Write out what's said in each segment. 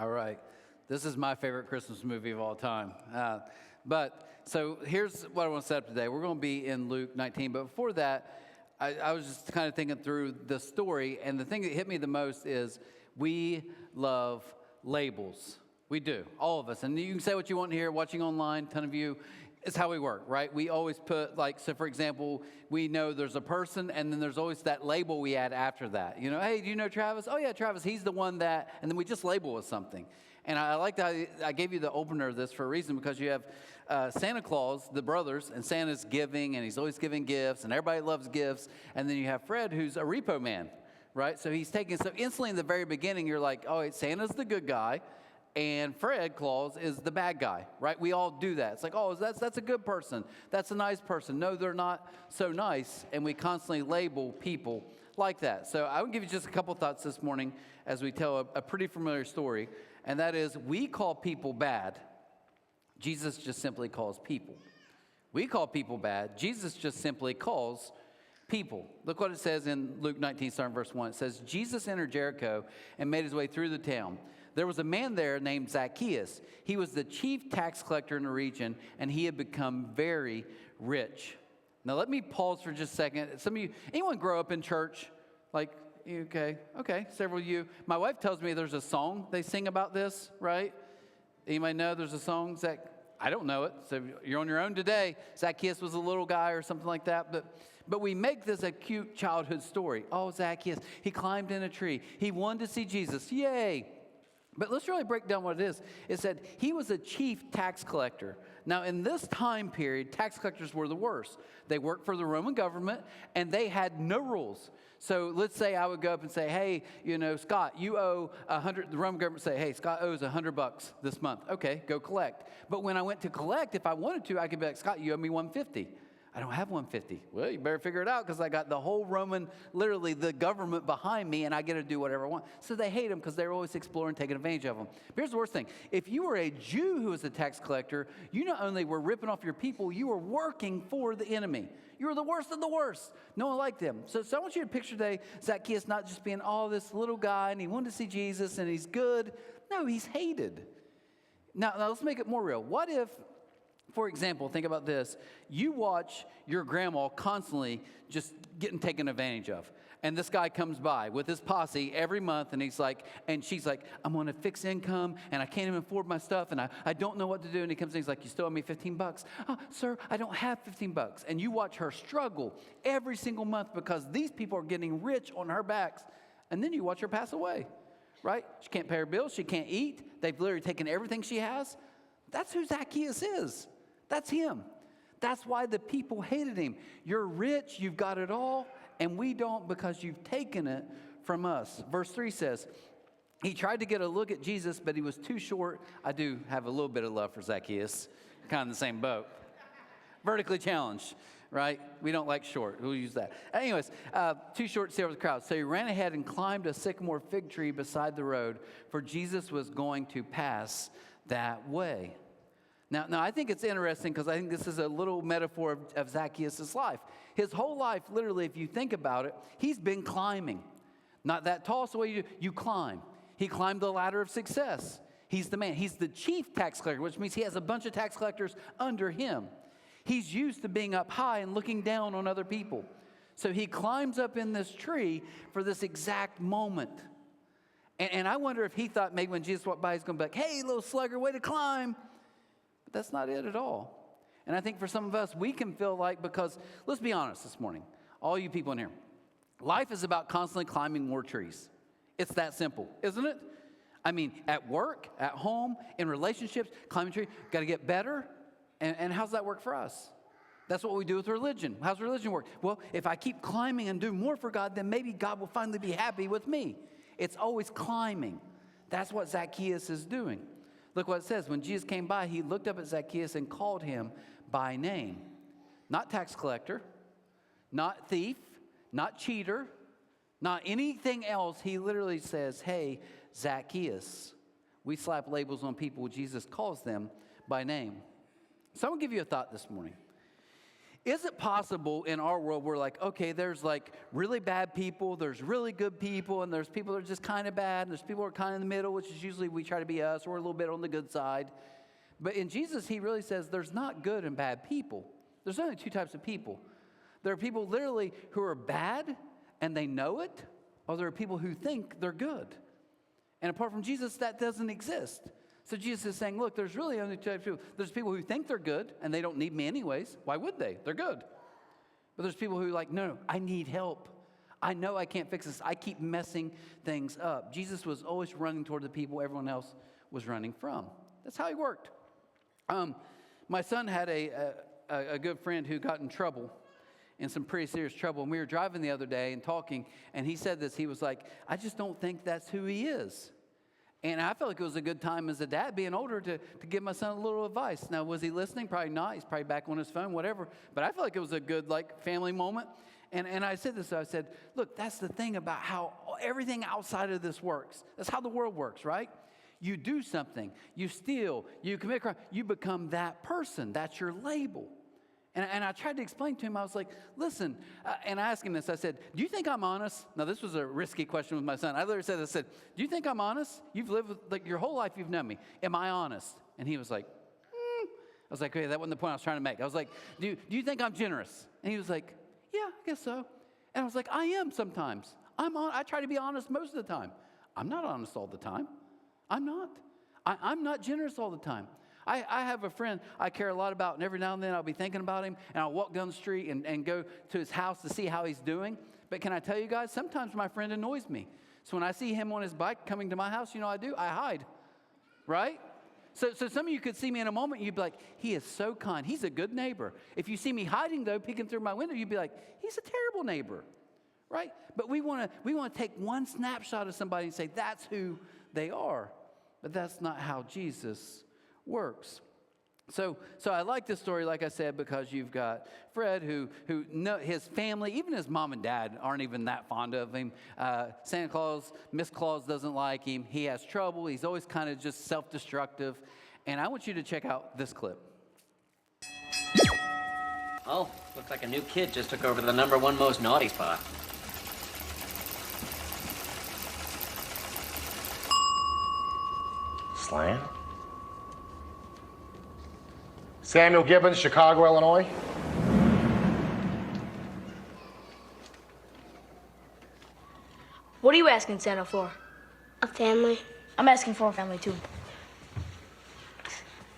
All right. This is my favorite Christmas movie of all time. So here's what I want to set up today. We're going to be in Luke 19. But before that, I was just kind of thinking through the story. And the thing that hit me the most is we love labels. We do, all of us. And you can say what you want here, watching online, a ton of you. It's how we work, right? We always put, so for example, we know there's a person, and then there's always that label we add after that. You know, hey, do you know Travis? Oh, yeah, Travis, he's the one that, and then we just label with something. And I like that I gave you the opener of this for a reason, because you have Santa Claus, the brothers, and Santa's giving, and he's always giving gifts, and everybody loves gifts. And then you have Fred, who's a repo man, right? So he's taking, so instantly in the very beginning, you're like, oh, wait, Santa's the good guy. And Fred Claus is the bad guy, right? We all do that. It's like, oh, that's a good person. That's a nice person. No, they're not so nice. And we constantly label people like that. So I would give you just a couple thoughts this morning as we tell a pretty familiar story. And that is, we call people bad. Jesus just simply calls people. We call people bad. Jesus just simply calls people. Look what it says in Luke 19, starting verse 1. It says, Jesus entered Jericho and made his way through the town. There was a man there named Zacchaeus. He was the chief tax collector in the region, and he had become very rich. Now, let me pause for just a second. Some of you, anyone grow up in church? Okay, several of you. My wife tells me there's a song they sing about this, right? Anybody know there's a song? I don't know it, so you're on your own today. Zacchaeus was a little guy or something like that, but we make this a cute childhood story. Oh, Zacchaeus, he climbed in a tree. He wanted to see Jesus. Yay! But let's really break down what it is. It said he was a chief tax collector. Now, in this time period, tax collectors were the worst. They worked for the Roman government, and they had no rules. So let's say I would go up and say, hey, Scott, you owe $100. The Roman government would say, hey, Scott owes $100 this month. Okay, go collect. But when I went to collect, if I wanted to, I could be like, Scott, you owe me $150. I don't have $150. Well, you better figure it out, because I got the whole Roman, literally the government behind me, and I get to do whatever I want. So they hate them because they're always exploring, taking advantage of them. But here's the worst thing. If you were a Jew who was a tax collector, you not only were ripping off your people, you were working for the enemy. You were the worst of the worst. No one liked them. So I want you to picture today Zacchaeus not just being, this little guy, and he wanted to see Jesus, and he's good. No, he's hated. Now let's make it more real. What if, for example, think about this. You watch your grandma constantly just getting taken advantage of. And this guy comes by with his posse every month, and she's like, I'm on a fixed income, and I can't even afford my stuff, and I don't know what to do. And he comes in, he's like, you still owe me $15? Oh, sir, I don't have $15. And you watch her struggle every single month because these people are getting rich on her backs. And then you watch her pass away, right? She can't pay her bills. She can't eat. They've literally taken everything she has. That's who Zacchaeus is. That's him. That's why the people hated him. You're rich, you've got it all, and we don't, because you've taken it from us. Verse 3 says, he tried to get a look at Jesus, but he was too short. I do have a little bit of love for Zacchaeus, kind of in the same boat. Vertically challenged, right? We don't like short. We'll use that. Anyways, too short to see over the crowd. So he ran ahead and climbed a sycamore fig tree beside the road, for Jesus was going to pass that way. Now, I think it's interesting, because I think this is a little metaphor of Zacchaeus' life. His whole life, literally, if you think about it, he's been climbing. Not that tall, so what do? You climb. He climbed the ladder of success. He's the man. He's the chief tax collector, which means he has a bunch of tax collectors under him. He's used to being up high and looking down on other people. So he climbs up in this tree for this exact moment. And I wonder if he thought maybe when Jesus walked by, he's going to be like, hey, little slugger, way to climb. That's not it at all. And I think for some of us, we can feel like, because let's be honest this morning, all you people in here, life is about constantly climbing more trees. It's that simple, isn't it? I mean, at work, at home, in relationships, climbing a tree, got to get better. And how's that work for us? That's what we do with religion. How's religion work? Well, if I keep climbing and do more for God, then maybe God will finally be happy with me. It's always climbing. That's what Zacchaeus is doing. Look what it says. When Jesus came by, he looked up at Zacchaeus and called him by name. Not tax collector, not thief, not cheater, not anything else. He literally says, hey, Zacchaeus. We slap labels on people. Jesus calls them by name. So I'm going to give you a thought this morning. Is it possible in our world we're like, okay, there's like really bad people, there's really good people, and there's people that are just kind of bad, and there's people who are kind of in the middle, which is usually we try to be us, or we're a little bit on the good side. But in Jesus, he really says there's not good and bad people. There's only two types of people. There are people literally who are bad, and they know it, or there are people who think they're good. And apart from Jesus, that doesn't exist. So Jesus is saying, look, there's really only two types of people. There's people who think they're good, and they don't need me anyways. Why would they? They're good. But there's people who are like, no, I need help. I know I can't fix this. I keep messing things up. Jesus was always running toward the people everyone else was running from. That's how he worked. My son had a good friend who got in trouble, in some pretty serious trouble. And we were driving the other day and talking, and he said this. He was like, I just don't think that's who he is. And I felt like it was a good time as a dad, being older, to give my son a little advice. Now, was he listening? Probably not. He's probably back on his phone, whatever. But I felt like it was a good, family moment. And I said this. I said, look, that's the thing about how everything outside of this works. That's how the world works, right? You do something. You steal. You commit a crime. You become that person. That's your label. And I tried to explain to him, I was like, listen, and I asked him this, I said, do you think I'm honest? Now, this was a risky question with my son. I literally said, do you think I'm honest? You've lived your whole life, you've known me. Am I honest? And he was like, I was like, okay, that wasn't the point I was trying to make. I was like, do you think I'm generous? And he was like, yeah, I guess so. And I was like, I am sometimes. I try to be honest most of the time. I'm not honest all the time. I'm not. I'm not generous all the time. I have a friend I care a lot about, and every now and then I'll be thinking about him, and I'll walk down the street and go to his house to see how he's doing. But can I tell you guys, sometimes my friend annoys me. So when I see him on his bike coming to my house, you know what I do? I hide, right? So some of you could see me in a moment, you'd be like, he is so kind. He's a good neighbor. If you see me hiding, though, peeking through my window, you'd be like, he's a terrible neighbor, right? But we want to take one snapshot of somebody and say, that's who they are. But that's not how Jesus works. So I like this story, like I said, because you've got Fred, who know his family, even his mom and dad aren't even that fond of him. Santa Claus, Miss Claus doesn't like him. He has trouble. He's always kind of just self-destructive. And I want you to check out this clip. Oh, looks like a new kid just took over the #1 most naughty spot. Slam? Samuel Gibbons, Chicago, Illinois. What are you asking Santa for? A family. I'm asking for a family, too.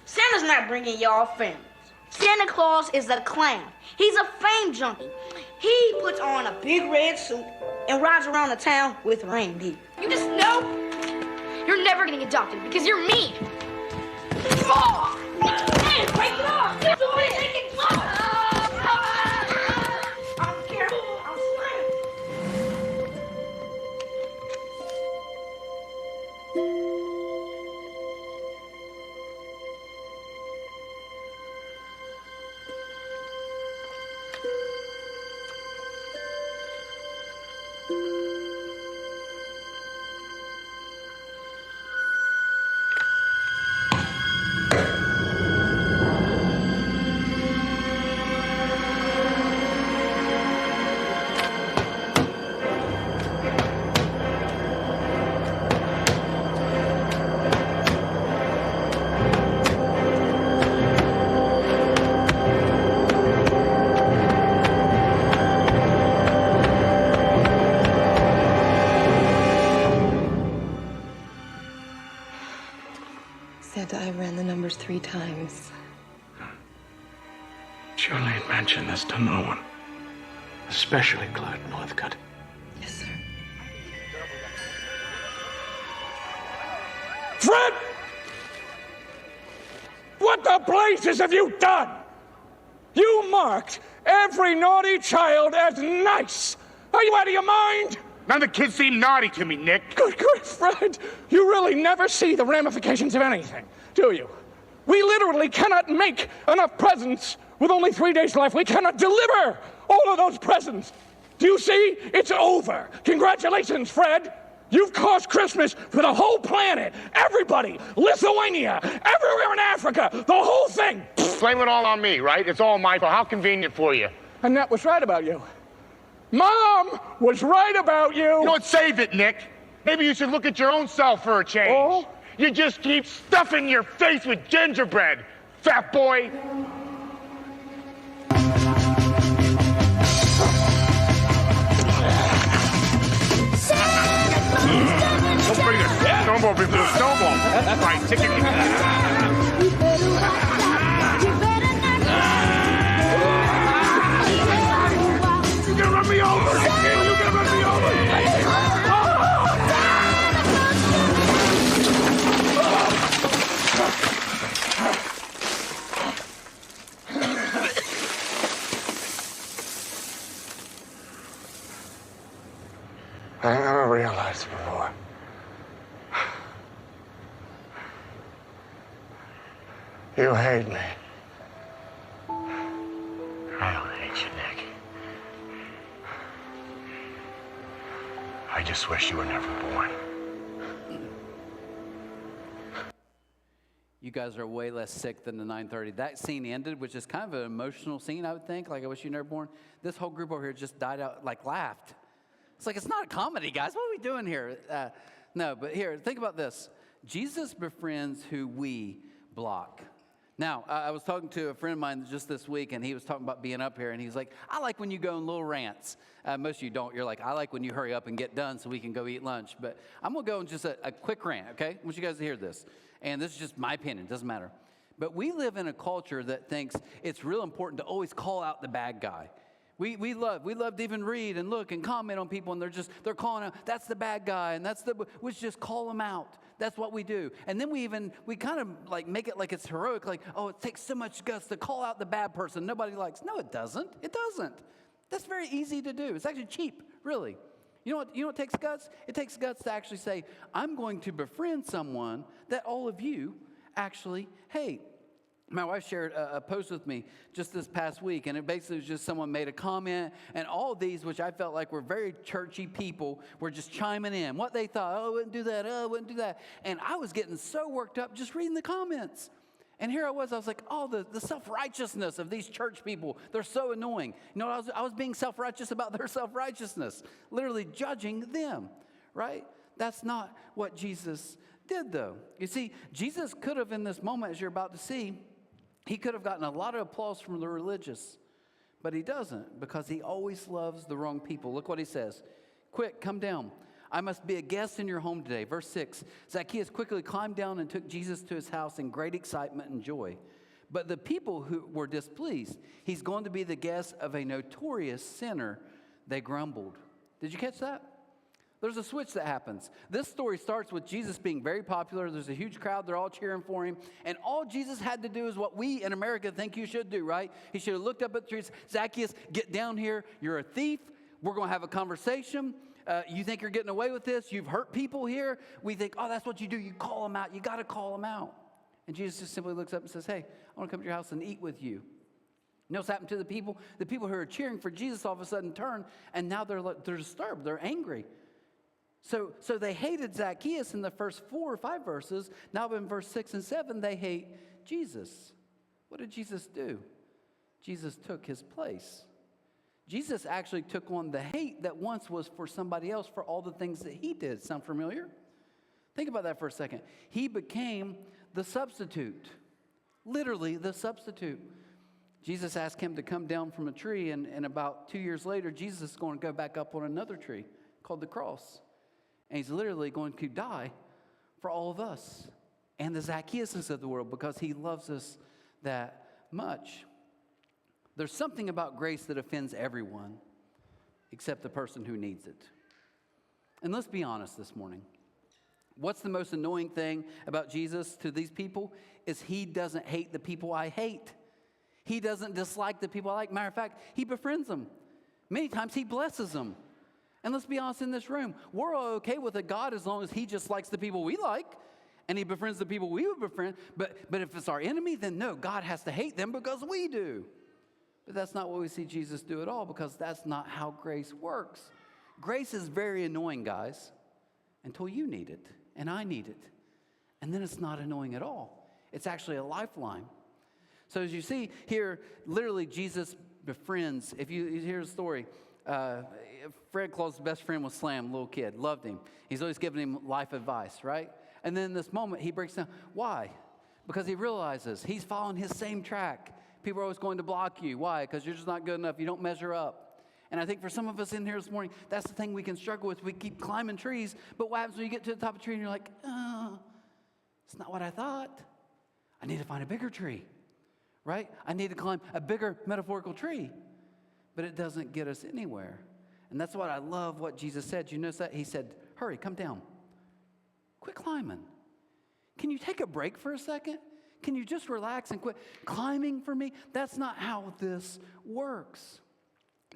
Santa's not bringing y'all families. Santa Claus is a clown. He's a fame junkie. He puts on a big red suit and rides around the town with reindeer. You just know you're never getting adopted because you're mean. Oh! Hey, break it off! Somebody take it off! I'm careful. I'm slamming. Santa, I ran the numbers 3 times. Surely mention this to no one, especially Clyde Northcutt. Yes, sir. Fred! What the blazes have you done? You marked every naughty child as nice. Are you out of your mind? None of the kids seem naughty to me, Nick. Good grief, Fred. You really never see the ramifications of anything, do you? We literally cannot make enough presents with only 3 days left. We cannot deliver all of those presents. Do you see? It's over. Congratulations, Fred. You've caused Christmas for the whole planet. Everybody. Lithuania. Everywhere in Africa. The whole thing. Blame it all on me, right? It's all my fault. How convenient for you. Annette was right about you. Mom was right about you. You know what? Save it, Nick. Maybe you should look at your own self for a change. Oh? You just keep stuffing your face with gingerbread, fat boy. Don't bring the snowball before the snowball. That's right, ticket. You gonna run me over? You gonna run me over? I never realized before. You hate me. I don't hate you, Nick. I just wish you were never born. You guys are way less sick than the 9:30. That scene ended, which is kind of an emotional scene, I would think. Like, I wish you were never born. This whole group over here just died out, like laughed. It's like, it's not a comedy, guys. What are we doing here? No, but here, think about this. Jesus befriends who we block. Now, I was talking to a friend of mine just this week, and he was talking about being up here, and he's like, I like when you go in little rants. Most of you don't. You're like, I like when you hurry up and get done so we can go eat lunch. But I'm going to go in just a quick rant, okay? I want you guys to hear this. And this is just my opinion. It doesn't matter. But we live in a culture that thinks it's real important to always call out the bad guy. We love to even read and look and comment on people, and they're calling out, that's the bad guy, and we just call them out. That's what we do. And then we kind of like make it like it's heroic, like, oh, it takes so much guts to call out the bad person nobody likes. No, it doesn't. It doesn't. That's very easy to do. It's actually cheap, really. You know what takes guts? It takes guts to actually say, I'm going to befriend someone that all of you actually hate. My wife shared a post with me just this past week, and it basically was just someone made a comment, and all these, which I felt like were very churchy people, were just chiming in. What they thought, oh, I wouldn't do that, oh, I wouldn't do that. And I was getting so worked up just reading the comments. And here I was like, oh, the self-righteousness of these church people, they're so annoying. You know, I was being self-righteous about their self-righteousness, literally judging them, right? That's not what Jesus did, though. You see, Jesus could have, in this moment, as you're about to see, he could have gotten a lot of applause from the religious, but he doesn't, because he always loves the wrong people. Look what he says. Quick, come down. I must be a guest in your home today. Verse 6, Zacchaeus quickly climbed down and took Jesus to his house in great excitement and joy. But the people who were displeased, he's going to be the guest of a notorious sinner, they grumbled. Did you catch that? There's a switch that happens. This story starts with Jesus being very popular. There's a huge crowd. They're all cheering for him. And all Jesus had to do is what we in America think you should do, right? He should have looked up at the trees. Zacchaeus, get down here. You're a thief. We're going to have a conversation. You think you're getting away with this? You've hurt people here. We think, oh, that's what you do. You call them out. You got to call them out. And Jesus just simply looks up and says, hey, I want to come to your house and eat with you. You know what's happened to the people? The people who are cheering for Jesus all of a sudden turn, and now they're disturbed. They're angry. So they hated Zacchaeus in the first 4 or 5 verses. Now in verse 6 and 7, they hate Jesus. What did Jesus do? Jesus took his place. Jesus actually took on the hate that once was for somebody else for all the things that he did. Sound familiar? Think about that for a second. He became the substitute. Literally the substitute. Jesus asked him to come down from a tree, and about 2 years later, Jesus is going to go back up on another tree called the cross. And he's literally going to die for all of us and the Zacchaeuses of the world, because he loves us that much. There's something about grace that offends everyone except the person who needs it. And let's be honest this morning. What's the most annoying thing about Jesus to these people is he doesn't hate the people I hate. He doesn't dislike the people I like. Matter of fact, he befriends them. Many times he blesses them. And let's be honest in this room, we're all okay with a God as long as he just likes the people we like and he befriends the people we would befriend. But if it's our enemy, then no, God has to hate them because we do. But that's not what we see Jesus do at all, because that's not how grace works. Grace is very annoying, guys. until you need it and I need it. And then it's not annoying at all. It's actually a lifeline. So as you see here, literally Jesus befriends. If you hear the story, Fred Claus' best friend was Slam, little kid, loved him. He's always giving him life advice, right? And then in this moment, he breaks down. Why? Because he realizes he's following his same track. People are always going to block you. Why? Because you're just not good enough. You don't measure up. And I think for some of us in here this morning, that's the thing we can struggle with. We keep climbing trees, but what happens when you get to the top of the tree and you're like, oh, it's not what I thought. I need to find a bigger tree, right? I need to climb a bigger metaphorical tree. But it doesn't get us anywhere. And that's what I love what Jesus said. You notice that? He said, hurry, come down. Quit climbing. Can you take a break for a second? Can you just relax and quit climbing for me? That's not how this works.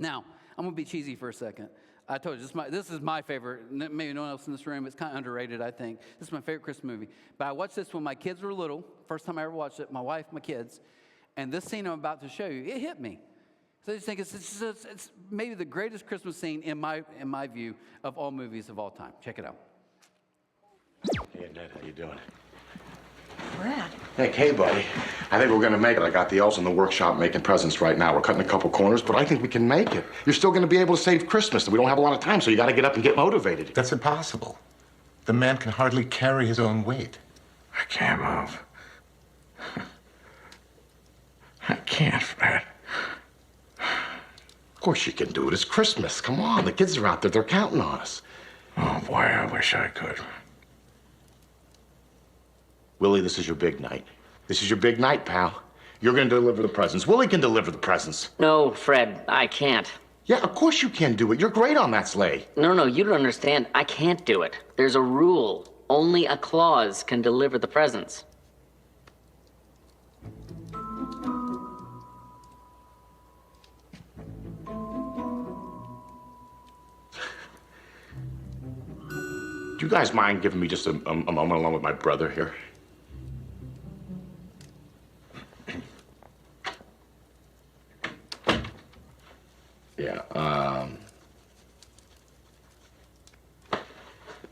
Now, I'm going to be cheesy for a second. I told you, this is my favorite. Maybe no one else in this room. It's kind of underrated, I think. This is my favorite Christmas movie. But I watched this when my kids were little. First time I ever watched it. My wife, my kids. And this scene I'm about to show you, it hit me. So I just think it's maybe the greatest Christmas scene in my view of all movies of all time. Check it out. Hey, Ned, how you doing? Brad. Nick, hey, buddy. I think we're gonna make it. I got the elves in the workshop making presents right now. We're cutting a couple corners, but I think we can make it. You're still gonna be able to save Christmas, and we don't have a lot of time, so you gotta get up and get motivated. That's impossible. The man can hardly carry his own weight. I can't move. I can't, Fred. Of course you can do it. It's Christmas. Come on, the kids are out there. They're counting on us. Oh, boy, I wish I could. Willie, this is your big night. This is your big night, pal. You're gonna deliver the presents. Willie can deliver the presents. No, Fred, I can't. Yeah, of course you can do it. You're great on that sleigh. No, you don't understand. I can't do it. There's a rule. Only a Claus can deliver the presents. Do you guys mind giving me just a moment alone with my brother here? Yeah,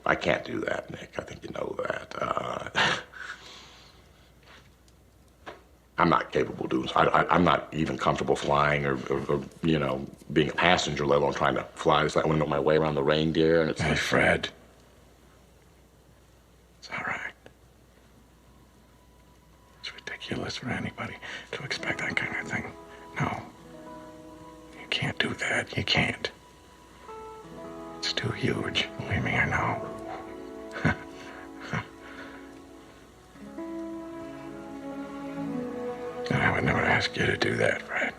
I can't do that, Nick. I think you know that. I'm not capable of doing so. I'm not even comfortable flying or being a passenger, let alone trying to fly. It's like I want to know my way around the reindeer. And it's Hey, like, Fred. It's all right. It's ridiculous for anybody to expect that kind of thing. No. You can't do that. You can't. It's too huge. Believe me, I know. And I would never ask you to do that, Fred.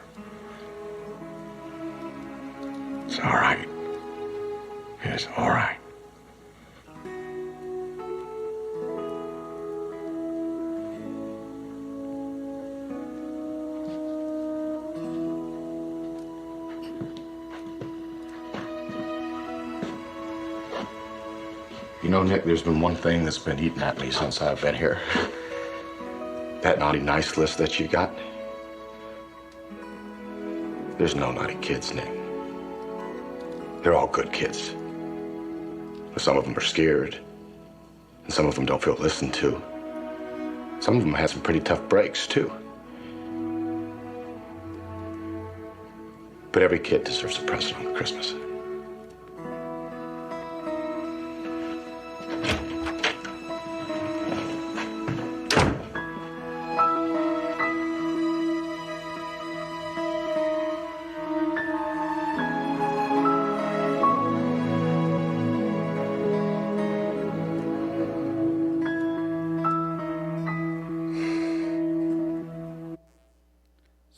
It's all right. It's all right. You know, Nick, there's been one thing that's been eating at me since I've been here. That naughty nice list that you got. There's no naughty kids, Nick. They're all good kids. But some of them are scared. And some of them don't feel listened to. Some of them had some pretty tough breaks, too. But every kid deserves a present on Christmas.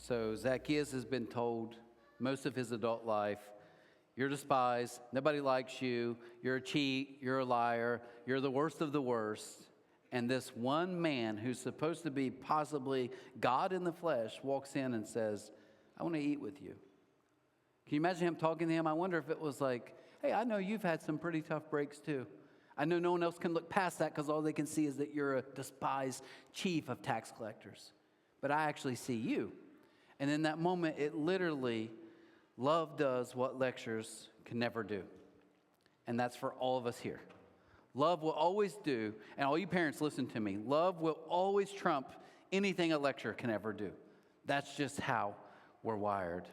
So Zacchaeus has been told most of his adult life, you're despised, nobody likes you, you're a cheat, you're a liar, you're the worst of the worst. And this one man who's supposed to be possibly God in the flesh walks in and says, I want to eat with you. Can you imagine him talking to him? I wonder if it was like, hey, I know you've had some pretty tough breaks too. I know no one else can look past that because all they can see is that you're a despised chief of tax collectors. But I actually see you. And in that moment, it literally, love does what lectures can never do. And that's for all of us here. Love will always do, and all you parents listen to me, love will always trump anything a lecture can ever do. That's just how we're wired.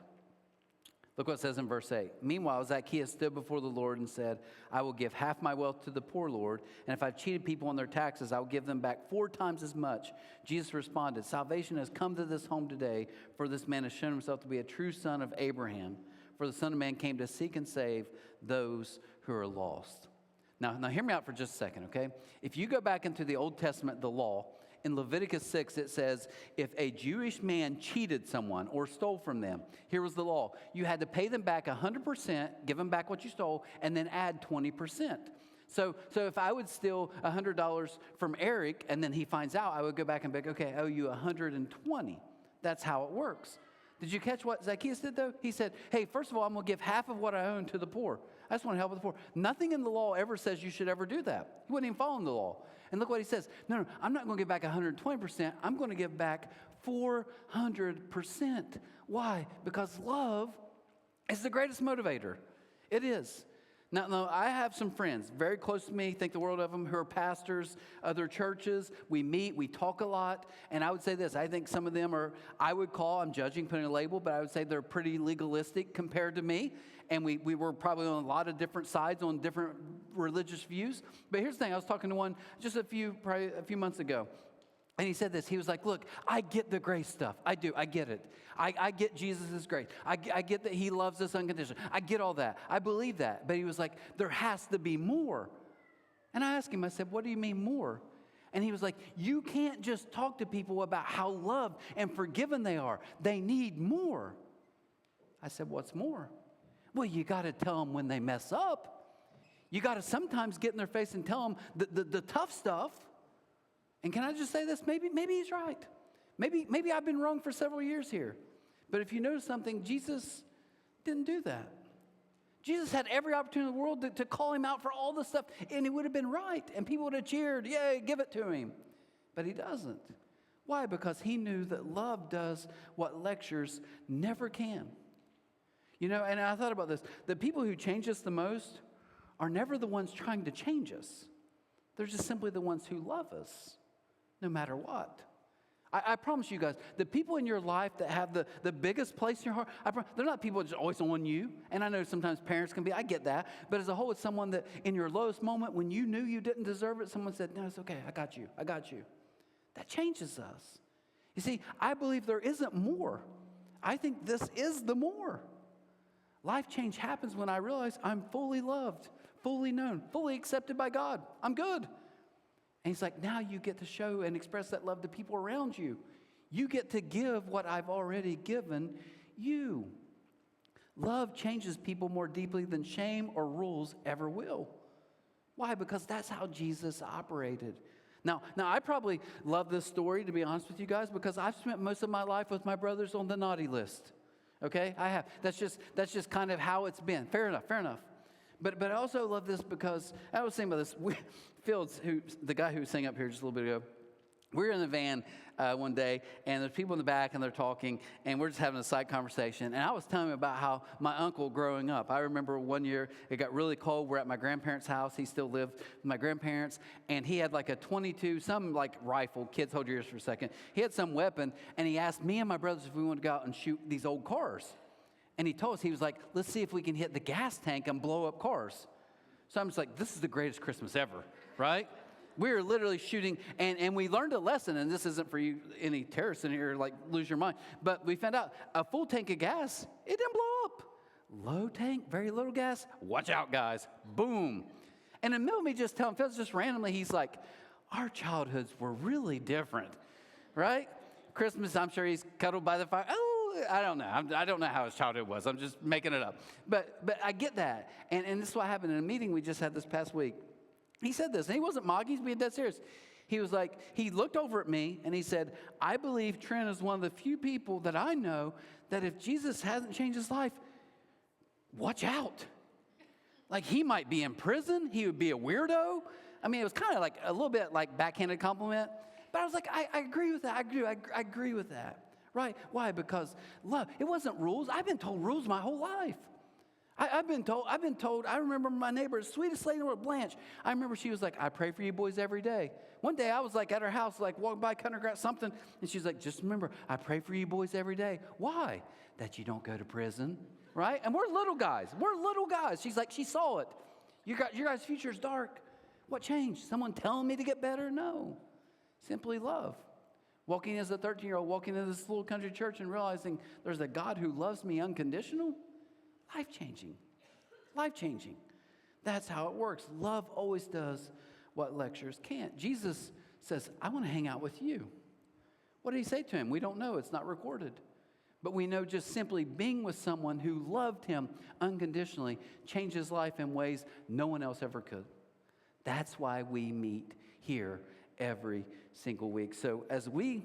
Look what it says in verse 8. Meanwhile, Zacchaeus stood before the Lord and said, I will give half my wealth to the poor, Lord, and if I've cheated people on their taxes, I will give them back 4 times as much. Jesus responded, salvation has come to this home today, for this man has shown himself to be a true son of Abraham. For the Son of Man came to seek and save those who are lost. Now hear me out for just a second, okay? If you go back into the Old Testament, the law, in Leviticus 6, it says, if a Jewish man cheated someone or stole from them, here was the law. You had to pay them back 100%, give them back what you stole, and then add 20%. So if I would steal $100 from Eric, and then he finds out, I would go back and be like, okay, I owe you 120. That's how it works. Did you catch what Zacchaeus did, though? He said, hey, first of all, I'm going to give half of what I own to the poor. I just want to help with the poor. Nothing in the law ever says you should ever do that. He wasn't even following the law. And look what he says. No, I'm not going to give back 120%. I'm going to give back 400%. Why? Because love is the greatest motivator. It is. Now, I have some friends very close to me, think the world of them, who are pastors, other churches. We meet, we talk a lot. And I would say this, I think some of them are, I'm judging, putting a label, but I would say they're pretty legalistic compared to me. And we were probably on a lot of different sides on different religious views. But here's the thing, I was talking to one just probably a few months ago. And he said this, he was like, look, I get the grace stuff. I do, I get it. I get Jesus' grace. I get that he loves us unconditionally. I get all that. I believe that. But he was like, there has to be more. And I asked him, I said, what do you mean more? And he was like, you can't just talk to people about how loved and forgiven they are. They need more. I said, what's more? Well, you got to tell them when they mess up. You got to sometimes get in their face and tell them the tough stuff. And can I just say this? Maybe he's right. Maybe I've been wrong for several years here. But if you notice something, Jesus didn't do that. Jesus had every opportunity in the world to call him out for all the stuff, and he would have been right. And people would have cheered, yay, give it to him. But he doesn't. Why? Because he knew that love does what lectures never can. You know, and I thought about this. The people who change us the most are never the ones trying to change us. They're just simply the ones who love us, no matter what. I promise you guys, the people in your life that have the biggest place in your heart, they're not people just always on you. And I know sometimes parents can be, I get that. But as a whole, it's someone that in your lowest moment, when you knew you didn't deserve it, someone said, no, it's okay, I got you. That changes us. You see, I believe there isn't more. I think this is the more. Life change happens when I realize I'm fully loved, fully known, fully accepted by God. I'm good. And he's like, now you get to show and express that love to people around you. You get to give what I've already given you. Love changes people more deeply than shame or rules ever will. Why? Because that's how Jesus operated. Now I probably love this story, to be honest with you guys, because I've spent most of my life with my brothers on the naughty list. Okay? I have. That's just kind of how it's been. Fair enough. But I also love this because I was thinking about this. Fields, the guy who sang up here just a little bit ago, we were in the van one day, and there's people in the back, and they're talking, and we're just having a side conversation. And I was telling him about how my uncle growing up, I remember one year it got really cold. We're at my grandparents' house. He still lived with my grandparents, and he had like a 22, some like rifle. Kids, hold your ears for a second. He had some weapon, and he asked me and my brothers if we wanted to go out and shoot these old cars. And he told us, he was like, let's see if we can hit the gas tank and blow up cars. So I'm just like, this is the greatest Christmas ever, right? We were literally shooting, and we learned a lesson, and this isn't for you, any terrorists in here, like, lose your mind. But we found out a full tank of gas, it didn't blow up. Low tank, very little gas, watch out, guys. Boom. And in the middle of me just telling Phil, just randomly, he's like, our childhoods were really different, right? Christmas, I'm sure he's cuddled by the fire. Oh, I don't know. I don't know how his childhood was. I'm just making it up. But I get that. And this is what happened in a meeting we just had this past week. He said this, and he wasn't mocking. He's being dead serious. He was like, he looked over at me, and he said, I believe Trent is one of the few people that I know that if Jesus hasn't changed his life, watch out. Like, he might be in prison. He would be a weirdo. I mean, it was kind of like a little bit like backhanded compliment. But I was like, I agree with that. I agree with that. Right? Why? Because love, it wasn't rules. I've been told rules my whole life. I've been told, I remember my neighbor, sweetest lady in the world, Blanche. I remember she was like, I pray for you boys every day. One day I was like at her house, like walking by, cutting her grass, something. And she's like, just remember, I pray for you boys every day. Why? That you don't go to prison, right? And we're little guys. She's like, she saw it. Your guys' future is dark. What changed? Someone telling me to get better? No. Simply love. Walking as a 13-year-old, walking into this little country church and realizing there's a God who loves me unconditional. Life-changing. Life-changing. That's how it works. Love always does what lectures can't. Jesus says, I want to hang out with you. What did he say to him? We don't know. It's not recorded. But we know just simply being with someone who loved him unconditionally changed his life in ways no one else ever could. That's why we meet here every single week. So as we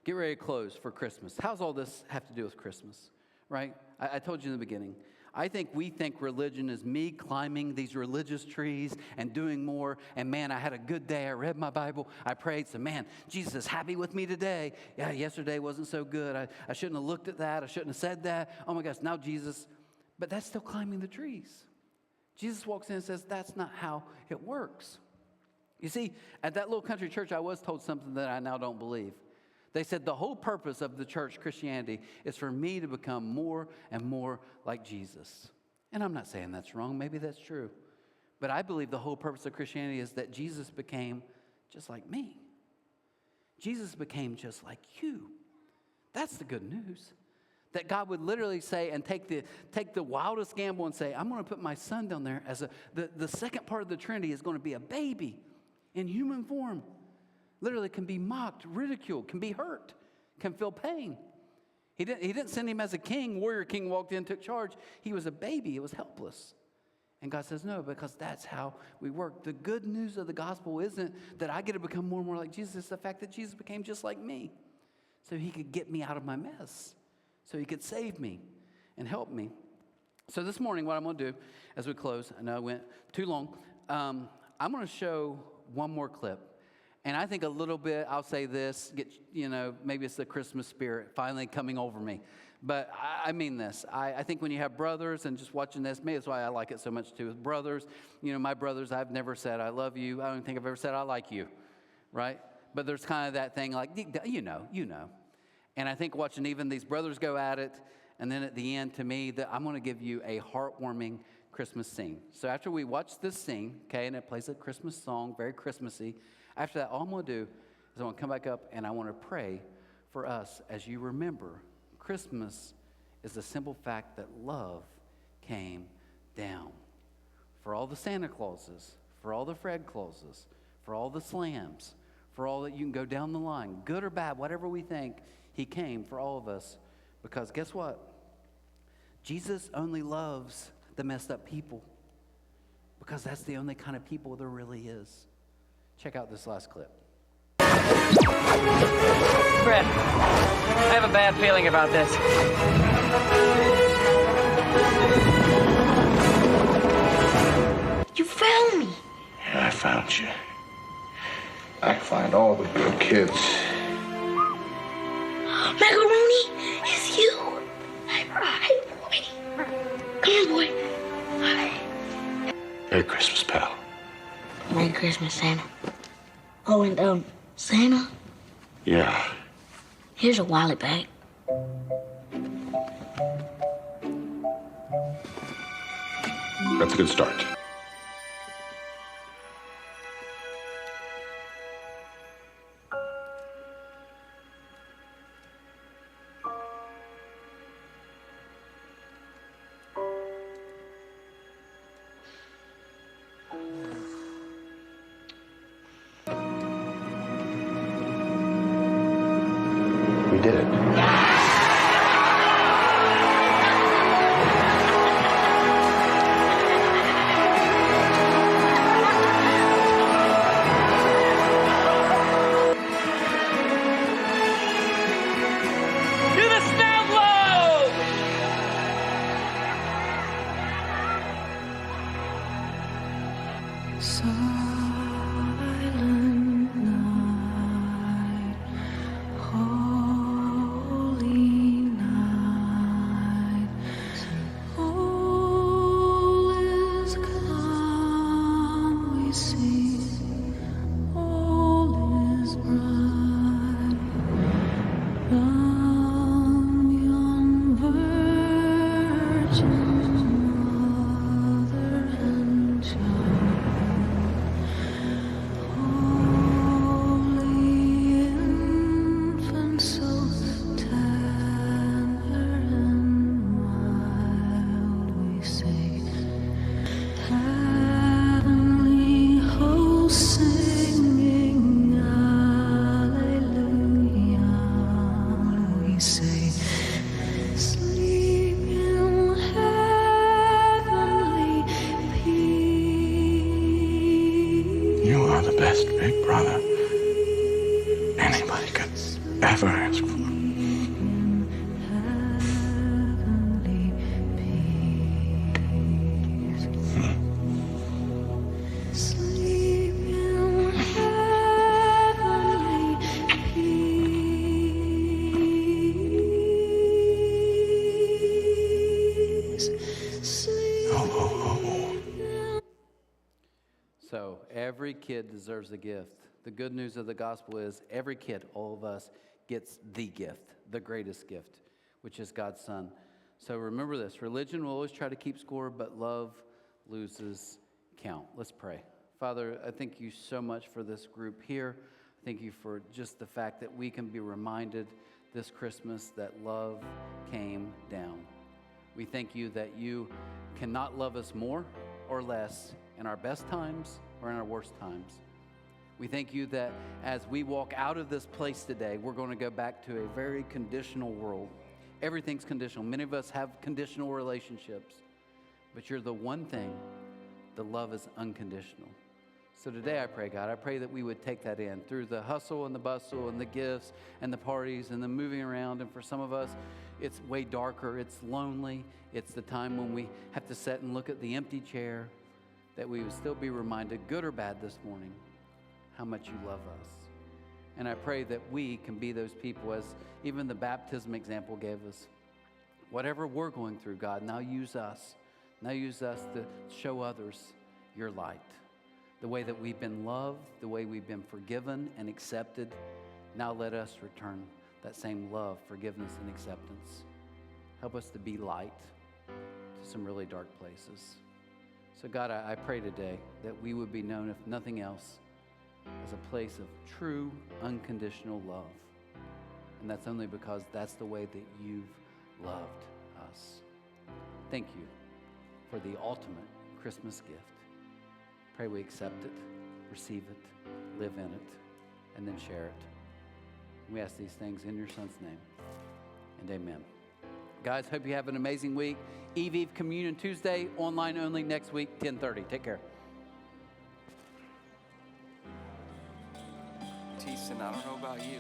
get ready to close for Christmas, how's all this have to do with Christmas? Right? I told you in the beginning, I think we think religion is me climbing these religious trees and doing more. And man, I had a good day. I read my Bible. I prayed. So man, Jesus is happy with me today. Yeah, yesterday wasn't so good. I shouldn't have looked at that. I shouldn't have said that. Oh my gosh, now Jesus. But that's still climbing the trees. Jesus walks in and says, that's not how it works. You see, at that little country church, I was told something that I now don't believe. They said the whole purpose of the church, Christianity, is for me to become more and more like Jesus. And I'm not saying that's wrong. Maybe that's true. But I believe the whole purpose of Christianity is that Jesus became just like me. Jesus became just like you. That's the good news. That God would literally say and take the wildest gamble and say, I'm going to put my son down there as the second part of the Trinity is going to be a baby in human form. Literally can be mocked, ridiculed, can be hurt, can feel pain. He didn't send him as a king. Warrior king walked in, took charge. He was a baby. He was helpless. And God says, no, because that's how we work. The good news of the gospel isn't that I get to become more and more like Jesus. It's the fact that Jesus became just like me so he could get me out of my mess, so he could save me and help me. So this morning, what I'm going to do as we close, I know I went too long, I'm going to show one more clip. And I think a little bit, I'll say this, maybe it's the Christmas spirit finally coming over me. But I mean this. I think when you have brothers and just watching this, maybe that's why I like it so much too. With brothers, my brothers, I've never said I love you. I don't think I've ever said I like you, right? But there's kind of that thing like, you know. And I think watching even these brothers go at it, and then at the end, to me, that I'm going to give you a heartwarming Christmas scene. So after we watch this scene, okay, and it plays a Christmas song, very Christmassy, after that, all I'm going to do is I want to come back up and I want to pray for us as you remember Christmas is the simple fact that love came down. For all the Santa Clauses, for all the Fred Clauses, for all the Slams, for all that you can go down the line, good or bad, whatever we think, he came for all of us. Because guess what? Jesus only loves the messed up people because that's the only kind of people there really is. Check out this last clip. Fred, I have a bad feeling about this. You found me. Yeah, I found you. I find all the good kids. Macaroni, it's you. Hey, boy. Come here, boy. Hi. Merry Christmas, pal. Merry Christmas, Santa. Oh, and, Santa, Yeah. here's a wallet bag. That's a good start. We did it. Do the snow globe! Silent night, holy anybody could ever ask for. So every kid deserves a gift. The good news of the gospel is every kid, all of us, gets the gift, the greatest gift, which is God's Son. So remember this, religion will always try to keep score, but love loses count. Let's pray. Father, I thank you so much for this group here. Thank you for just the fact that we can be reminded this Christmas that love came down. We thank you that you cannot love us more or less in our best times or in our worst times. We thank you that as we walk out of this place today, we're going to go back to a very conditional world. Everything's conditional. Many of us have conditional relationships, but you're the one thing, the love is unconditional. So today I pray, God, I pray that we would take that in through the hustle and the bustle and the gifts and the parties and the moving around. And for some of us, it's way darker. It's lonely. It's the time when we have to sit and look at the empty chair, that we would still be reminded, good or bad this morning, how much you love us. And I pray that we can be those people, as even the baptism example gave us. Whatever we're going through, God, now use us. Now use us to show others your light. The way that we've been loved, the way we've been forgiven and accepted. Now let us return that same love, forgiveness, and acceptance. Help us to be light to some really dark places. So God, I pray today that we would be known, if nothing else, as a place of true, unconditional love. And that's only because that's the way that you've loved us. Thank you for the ultimate Christmas gift. Pray we accept it, receive it, live in it, and then share it. We ask these things in your Son's name, and amen. Guys, hope you have an amazing week. Eve Communion Tuesday, online only next week, 10:30. Take care. Teason, I don't know about you,